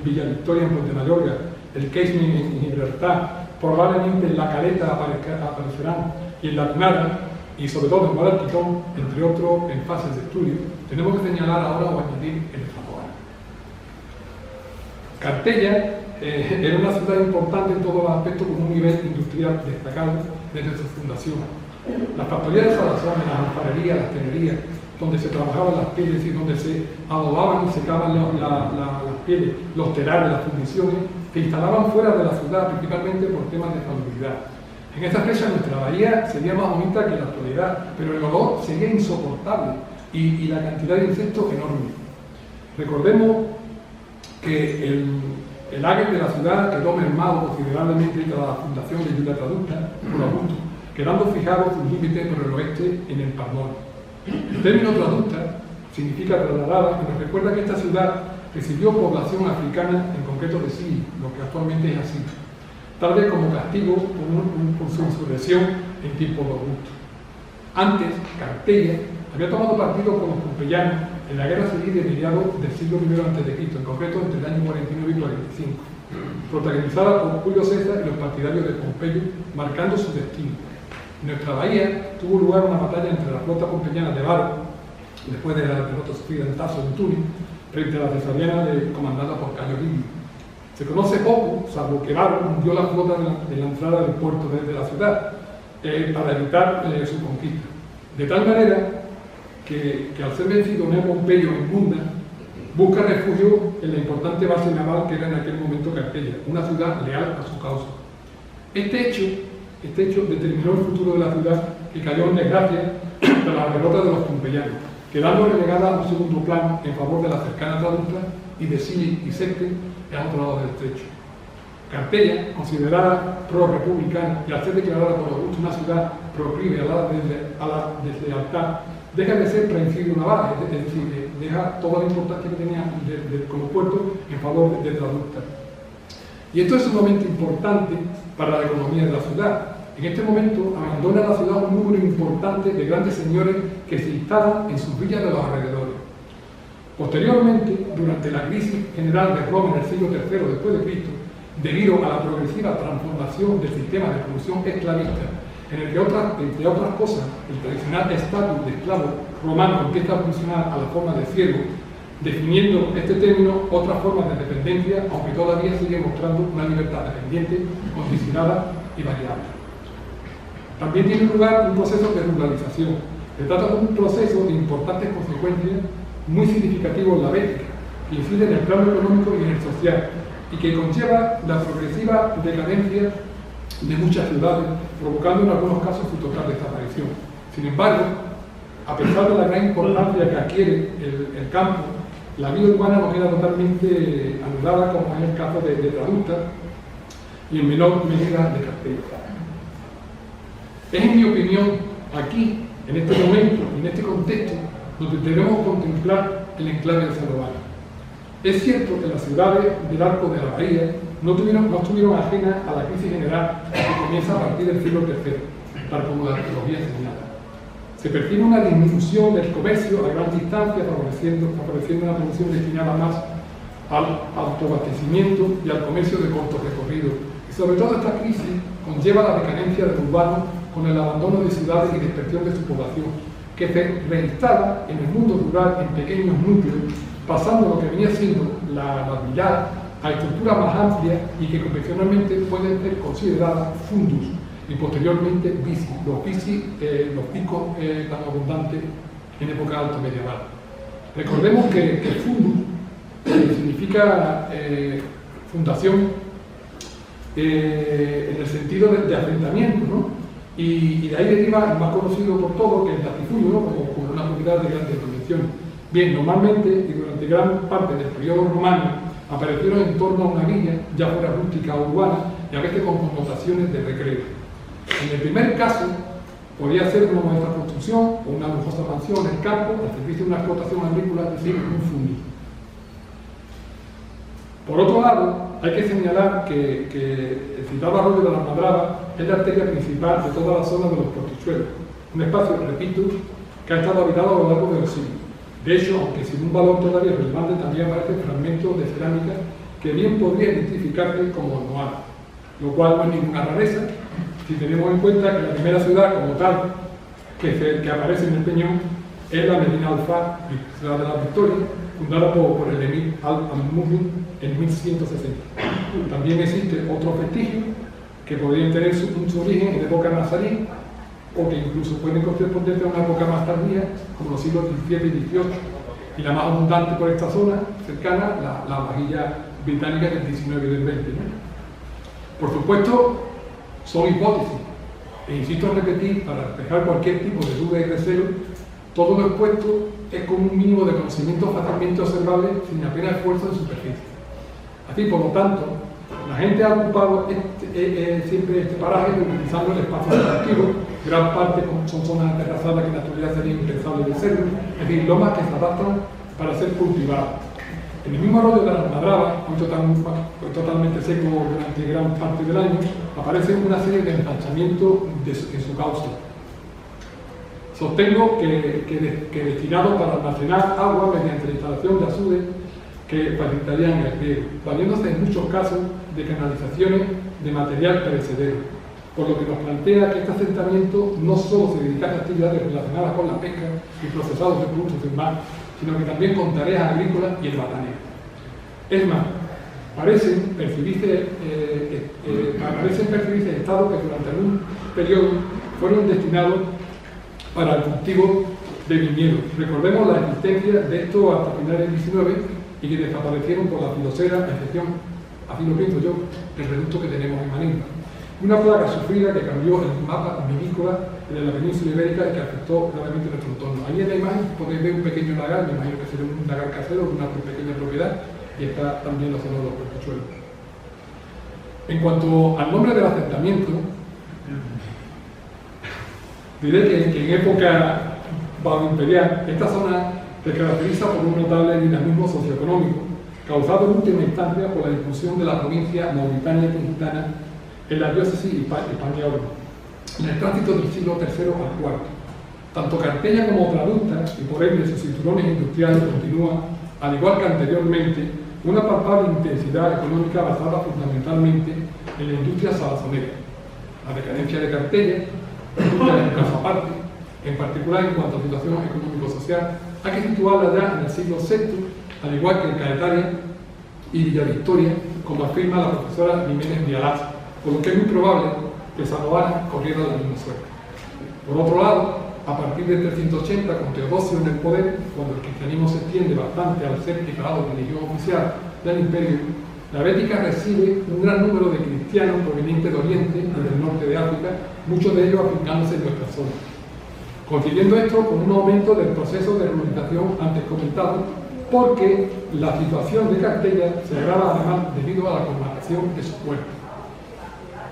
Villa Victoria en Puente Mayorga, el Keismin en Gibraltar, probablemente en La Caleta aparecerán, y en La Tunara, y sobre todo en Guadalquitón, entre otros en fases de estudio, tenemos que señalar ahora o añadir el Zamora. Cartella era una ciudad importante en todos los aspectos, con un nivel industrial destacado desde su fundación. Las factorías de salazones, las alfarerías, las tenerías, donde se trabajaban las pieles y donde se adobaban y secaban las pieles, los telares, las fundiciones, se instalaban fuera de la ciudad, principalmente por temas de salubridad. En esa fecha nuestra bahía sería más bonita que la actualidad, pero el olor sería insoportable y la cantidad de insectos enorme. Recordemos que el águila de la ciudad quedó mermado considerablemente tras la fundación de Villa Traducta por Augusto, quedando fijados sus límites por el oeste en el Parmón. El término traducta significa trasladada, y nos recuerda que esta ciudad recibió población africana, en concreto de Sili, lo que actualmente es así, tal vez como castigo por su insurrección en tiempos de Augusto. Antes, Carpella había tomado partido con los pompeyanos en la guerra civil de mediados del siglo I a.C., en concreto entre el año 49 y 45, protagonizada por Julio César y los partidarios de Pompeyo, marcando su destino. En nuestra bahía tuvo lugar una batalla entre la flota pompeyana de Varo, después de la derrota sufrida en Taso, en Túnez, frente a la cesariana comandada por Cayo Livio. Se conoce poco, salvo que Varo hundió la flota de la entrada del puerto desde la ciudad para evitar su conquista. De tal manera que al ser vencido Neo Pompeyo en Gunda, busca refugio en la importante base naval que era en aquel momento Carpella, una ciudad leal a su causa. Este hecho determinó el futuro de la ciudad, que cayó en desgracia tras la derrota de los pompeyanos, quedando relegada a un segundo plano en favor de la cercana Traducta y de Sili y Secte al otro lado del estrecho. Carpella, considerada pro-republicana y al ser declarada por Augusto una ciudad proclive a la deslealtad, deja de ser presidio naval, es decir, deja toda la importancia que tenía como puerto en favor de Traducta. Y esto es sumamente importante para la economía de la ciudad. En este momento abandona la ciudad un número importante de grandes señores que se instalan en sus villas de los alrededores. Posteriormente, durante la crisis general de Roma en el siglo III después de Cristo, debido a la progresiva transformación del sistema de producción esclavista, en el que entre otras cosas el tradicional estatus de esclavo romano empieza a funcionar a la forma de siervo, definiendo este término otras formas de dependencia, aunque todavía sigue mostrando una libertad dependiente, condicionada y variable. También tiene lugar un proceso de ruralización. Se trata de un proceso de importantes consecuencias muy significativo en la bética, que incide en el plano económico y en el social, y que conlleva la progresiva decadencia de muchas ciudades, provocando en algunos casos su total desaparición. Sin embargo, a pesar de la gran importancia que adquiere el campo, la vida urbana no queda totalmente anulada, como es el caso de Traducta y en menor medida de Carpella. Es, en mi opinión, aquí, en este momento, en este contexto, donde debemos contemplar el enclave de Sandoval. Es cierto que las ciudades del arco de la bahía no estuvieron ajenas a la crisis general que comienza a partir del siglo III, tal como la arqueología señala. Se percibe una disminución del comercio a gran distancia, favoreciendo una producción destinada más al autoabastecimiento y al comercio de corto recorrido. Y sobre todo esta crisis conlleva la decadencia del urbano con el abandono de ciudades y dispersión de su población, que se reinstala en el mundo rural en pequeños núcleos, pasando lo que venía siendo la villada a estructuras más amplias y que convencionalmente pueden ser consideradas fundus y posteriormente bici, los picos tan abundantes en época alto medieval. Recordemos que el fundus significa fundación en el sentido de asentamiento, ¿no? Y de ahí deriva el más conocido por todos, que es el latifundio, ¿no? como una propiedad de grandes dimensiones. Bien, normalmente y durante gran parte del periodo romano aparecieron en torno a una villa, ya fuera rústica o urbana, y a veces con connotaciones de recreo. En el primer caso, podía ser una modesta construcción o una lujosa mansión en el campo al servicio de una explotación agrícola, es decir, un fundus. Por otro lado, hay que señalar que el citado arroyo de la Almadraba es la arteria principal de toda la zona de los Portichuelos, un espacio, repito, que ha estado habitado a lo largo de los siglos. De hecho, aunque sin un valor todavía relevante, también aparecen fragmentos de cerámica que bien podría identificarse como almohada, lo cual no es ninguna rareza si tenemos en cuenta que la primera ciudad como tal que aparece en el peñón es la Medina Alfar, ciudad de la Victoria, fundada por el emir al-Mu'min en 1160. También existe otros vestigios que podrían tener su origen en época nazarí, o que incluso pueden corresponderse a una época más tardía, como los siglos XVII y XVIII, y la más abundante por esta zona cercana, la vajilla británica del XIX y del XX, ¿no? Por supuesto, son hipótesis, e insisto en repetir, para despejar cualquier tipo de duda y recelo, todo lo expuesto es con un mínimo de conocimiento fácilmente observable sin apenas esfuerzo de superficie. Así, por lo tanto, la gente ha ocupado siempre este paraje utilizando el espacio productivo. Gran parte son zonas aterrazadas que en la actualidad sería impensable de serlo, es decir, lomas que se adaptan para ser cultivadas. En el mismo arroyo de la Almadraba, totalmente seco durante gran parte del año, aparece una serie de ensanchamientos en su cauce. Sostengo que destinado para almacenar agua mediante la instalación de azudes que facilitarían el riego, valiéndose en muchos casos de canalizaciones de material perecedero, por lo que nos plantea que este asentamiento no solo se dedica a actividades relacionadas con la pesca y procesados de productos del mar, sino que también con tareas agrícolas y el bataneo. Es más, parecen percibirse estados que durante algún periodo fueron destinados para el cultivo de viñedos. Recordemos la existencia de esto hasta finales del 19 y que desaparecieron por la filosera, a excepción, así lo pienso yo, el reducto que tenemos en Manilva. Una plaga sufrida que cambió el mapa vinícola de la península ibérica y que afectó gravemente nuestro entorno. Ahí en la imagen podéis ver un pequeño lagar, me imagino que será un lagar casero de una pequeña propiedad, y está también la zona de los portachuelos. En cuanto al nombre del asentamiento, diré que en época imperial esta zona se caracteriza por un notable dinamismo socioeconómico, causado en última instancia por la difusión de la provincia mauritania y tingitana en la diócesis hispano-oro, en el tránsito del siglo III al IV. Tanto Cartella como Traducta, y por ende sus cinturones industriales, continúan, al igual que anteriormente, una palpable intensidad económica basada fundamentalmente en la industria salazonera. La decadencia de Cartella, industria de un caso aparte, en particular en cuanto a situación económico-social, hay que situarla ya en el siglo VI, al igual que en Caetaria y Villa Victoria, como afirma la profesora Jiménez de Alaz, por lo que es muy probable que Sandoval corriera la misma suerte. Por otro lado, a partir de 380, con Teodosio en el poder, cuando el cristianismo se extiende bastante al ser declarado religión oficial del imperio, la Bética recibe un gran número de cristianos provenientes de Oriente y del norte de África, muchos de ellos afincándose en nuestra zona. Coincidiendo esto con un aumento del proceso de romanización antes comentado, porque la situación de Cartella se agrava además debido a la contaminación de su puerto.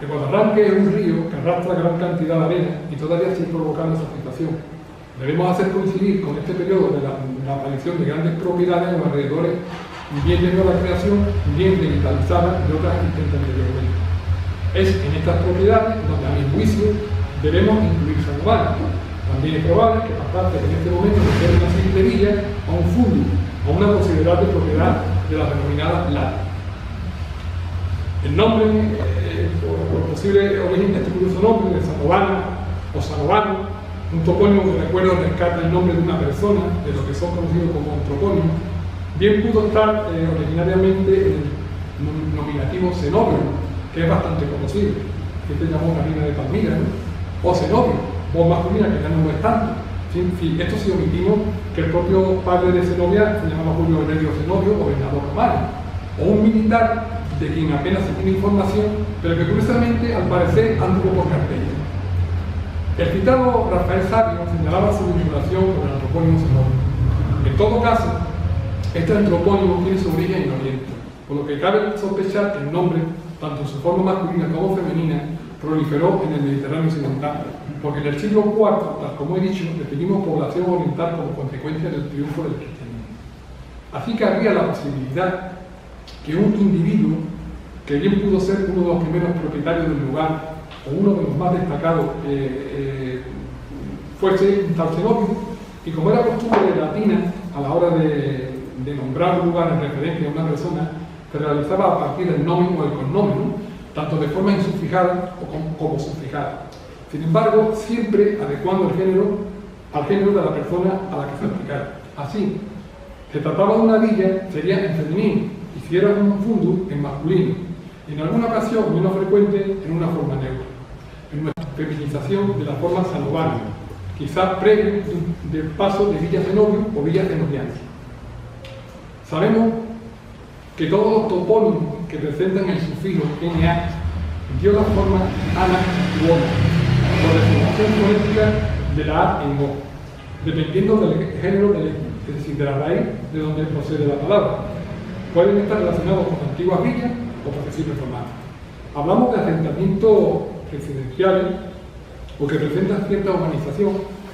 El Guadarranque es un río que arrastra gran cantidad de arena y todavía sigue provocando esa situación. Debemos hacer coincidir con este periodo de la aparición de grandes propiedades en los alrededores, bien de nueva creación, bien revitalizadas de otras existentes anteriormente. Es en estas propiedades donde, a mi juicio, debemos incluir Sandoval. También es probable que pasase en este momento de ser una simple villa a un fundo, a una considerable propiedad de la denominada Lata. El nombre, por posible origen de este curioso nombre, de Sandoval o Sanovano, un topónimo que recuerdo rescata el nombre de una persona, de lo que son conocidos como antropónimos, bien pudo estar originariamente en el nominativo Zenobio, que es bastante conocido, que se llamó Marina de Palmira, ¿no? O Zenobio, voz masculina, que ya no lo es tanto. En fin, esto sí omitimos que el propio padre de Zenobia se llamaba Julio Aurelio Zenobio, gobernador romano, o un militar de quien apenas se tiene información, pero que curiosamente al parecer anduvo por Cartella. El citado Rafael Sabio señalaba su vinculación con el antropónimo Zenobio. En todo caso, este antropónimo tiene su origen en Oriente, por lo que cabe sospechar que el nombre, tanto en su forma masculina como femenina, proliferó en el Mediterráneo occidental, porque en el siglo IV, tal como he dicho, definimos población oriental como consecuencia del triunfo del cristianismo. Así que habría la posibilidad que un individuo, que bien pudo ser uno de los primeros propietarios del lugar, o uno de los más destacados, fuese un tal Zenobio, y como era costumbre latina, a la hora de nombrar un lugar en referencia a una persona, se realizaba a partir del nomen o del cognomen, tanto de forma insufijada como sufijada. Sin embargo, siempre adecuando el género al género de la persona a la que se aplicara. Así, se trataba de una villa, sería en femenino, y si era un fundus, en masculino, y en alguna ocasión, menos frecuente, en una forma neutra, en una feminización de la forma salobana, quizás previo del paso de Villa Zenobio o Villa Zenobiana. Sabemos que todos los topónimos que presentan el sufijo NA dio la forma ana u ona, por designación fonética de la A en O, dependiendo del género, es decir, de la raíz de donde procede la palabra. Pueden estar relacionados con antiguas villas o posesivos formatos. hablamos de asentamientos residenciales o que presentan cierta urbanización,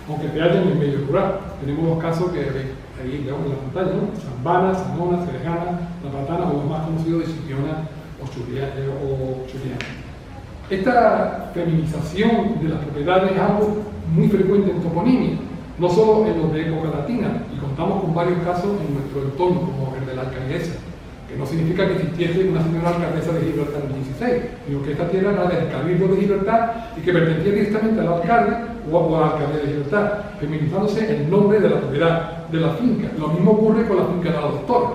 aunque se hallen en el medio rural. Tenemos los casos que veis ahí en la pantalla, ¿no? Zambana, Zamona, Cerejana, La Patana o los más conocidos de Chipiona o Churiana. Esta feminización de las propiedades es algo muy frecuente en toponimia, no solo en los de época latina, y contamos con varios casos en nuestro entorno, como el de la alcaldesa, que no significa que existiese una señora alcaldesa de Gibraltar en el 16, sino que esta tierra era del Cabildo de Gibraltar y que pertenecía directamente al alcalde o al alcalde de Gibraltar, feminizándose el nombre de la propiedad, de la finca. Lo mismo ocurre con la finca de la doctora.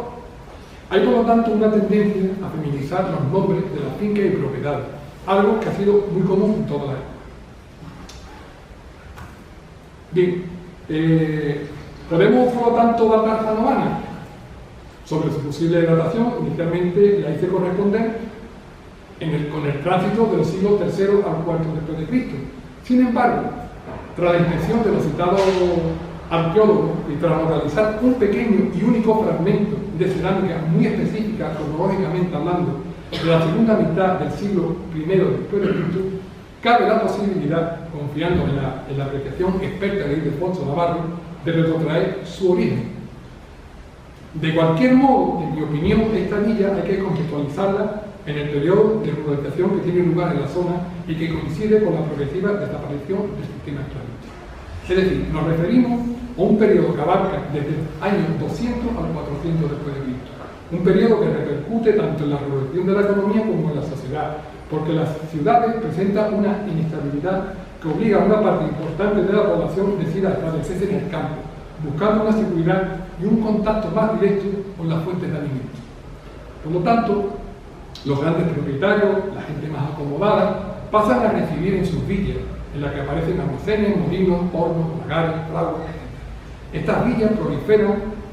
Hay por lo tanto una tendencia a feminizar los nombres de las fincas y propiedades, algo que ha sido muy común en toda la época. Bien, podemos por lo tanto dar la Zanovana sobre su posible datación. Inicialmente la hice corresponder con el tránsito de los siglos III al IV después de Cristo. Sin embargo, tras la inspección de los citados arqueólogos y tras localizar un pequeño y único fragmento de cerámica muy específica, cronológicamente hablando, de la segunda mitad del siglo I después de Cristo, cabe la posibilidad, confiando en la apreciación experta de Ildefonso Navarro, de retrotraer su origen. De cualquier modo, en mi opinión, esta villa hay que contextualizarla en el periodo de ruralización que tiene lugar en la zona y que coincide con la progresiva desaparición del sistema esclavista. Es decir, nos referimos a un periodo que abarca desde el año 200 al 400 después de Cristo. Un periodo que repercute tanto en la revolución de la economía como en la sociedad, porque las ciudades presentan una inestabilidad que obliga a una parte importante de la población decida establecerse en el campo, buscando una seguridad y un contacto más directo con las fuentes de alimentos. Por lo tanto, los grandes propietarios, la gente más acomodada, pasan a recibir en sus villas, en las que aparecen almacenes, molinos, hornos, lagares, fraguas, etc. Estas villas proliferan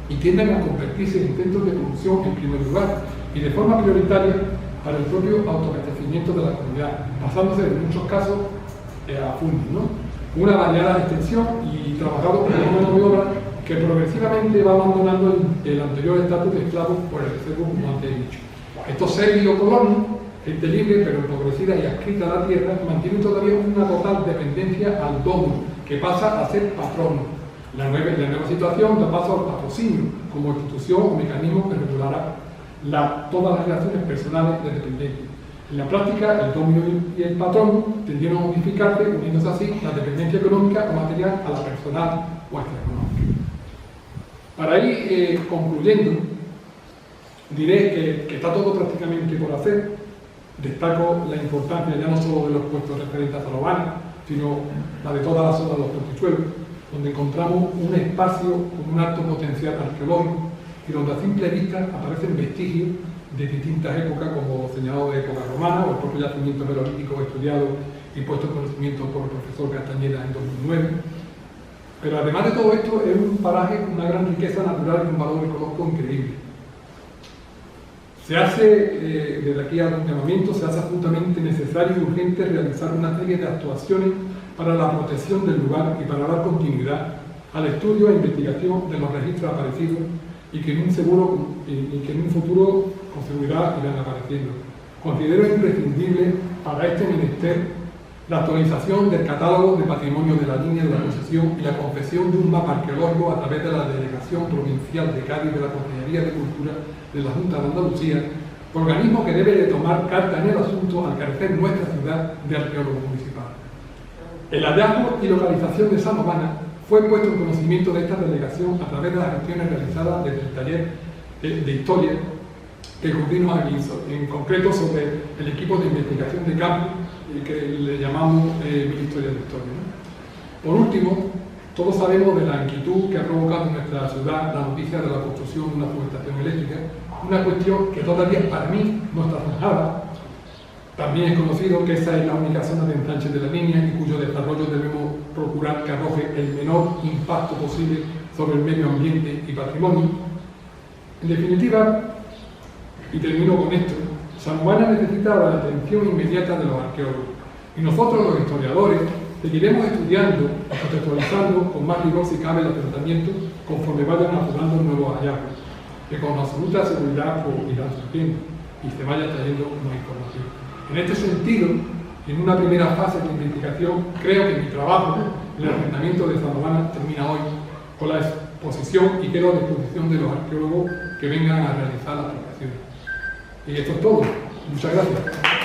y tienden a convertirse en centros de producción en primer lugar y de forma prioritaria para el propio autoabastecimiento de la comunidad, pasándose en muchos casos a fundis, ¿no? Una variada extensión y trabajado con una mano de obra que progresivamente va abandonando el anterior estatus de esclavos por el reservo, como antes he dicho. Estos serbios colonos, gente libre pero empobrecida y adscrita a la tierra, mantienen todavía una total dependencia al domo, que pasa a ser patrono. La nueva situación da paso al patrocinio como institución o mecanismo que regulará todas las relaciones personales de dependencia. En la práctica, el dominio y el patrón tendieron a modificarse, uniéndose así la dependencia económica o material a la personal o extraeconómica. Para ir concluyendo, diré que está todo prácticamente por hacer. Destaco la importancia ya no solo de los puestos referentes a Zalovana, sino la de toda la zona de los Portichuelos, donde encontramos un espacio con un alto potencial arqueológico y donde a simple vista aparecen vestigios de distintas épocas, como señalado de época romana o el propio yacimiento megalítico estudiado y puesto en conocimiento por el profesor Castañeda en 2009. Pero además de todo esto, es un paraje con una gran riqueza natural y un valor ecológico increíble. Se hace, desde aquí al llamamiento, se hace absolutamente necesario y urgente realizar una serie de actuaciones para la protección del lugar y para dar continuidad al estudio e investigación de los registros aparecidos y que en un futuro con seguridad irán apareciendo. Considero imprescindible para este menester la actualización del catálogo de patrimonio de la línea de la concesión y la confección de un mapa arqueológico a través de la Delegación Provincial de Cádiz de la Consejería de Cultura de la Junta de Andalucía, organismo que debe de tomar carta en el asunto al carecer nuestra ciudad de arqueólogo municipal. El hallazgo y localización de Zanovana fue puesto en conocimiento de esta delegación a través de las gestiones realizadas desde el taller de historia que coordino aquí, en concreto sobre el equipo de investigación de campo que le llamamos Ministerio de Historia, ¿no? Por último, todos sabemos de la inquietud que ha provocado en nuestra ciudad la noticia de la construcción de una subestación eléctrica, una cuestión que todavía para mí no está zanjada. También es conocido que esa es la única zona de ensanche de la línea y cuyo desarrollo debemos procurar que arroje el menor impacto posible sobre el medio ambiente y patrimonio. En definitiva, y termino con esto, Zanovana necesita la atención inmediata de los arqueólogos y nosotros los historiadores seguiremos estudiando y contextualizando con más rigor si cabe el tratamiento conforme vayan aflorando nuevos hallazgos, que con absoluta seguridad irán surgiendo y se vaya trayendo nueva información. En este sentido, en una primera fase de investigación, creo que mi trabajo en el asentamiento de Zamoana termina hoy con la exposición y quedo a disposición de los arqueólogos que vengan a realizar las aplicaciones. Y esto es todo. Muchas gracias.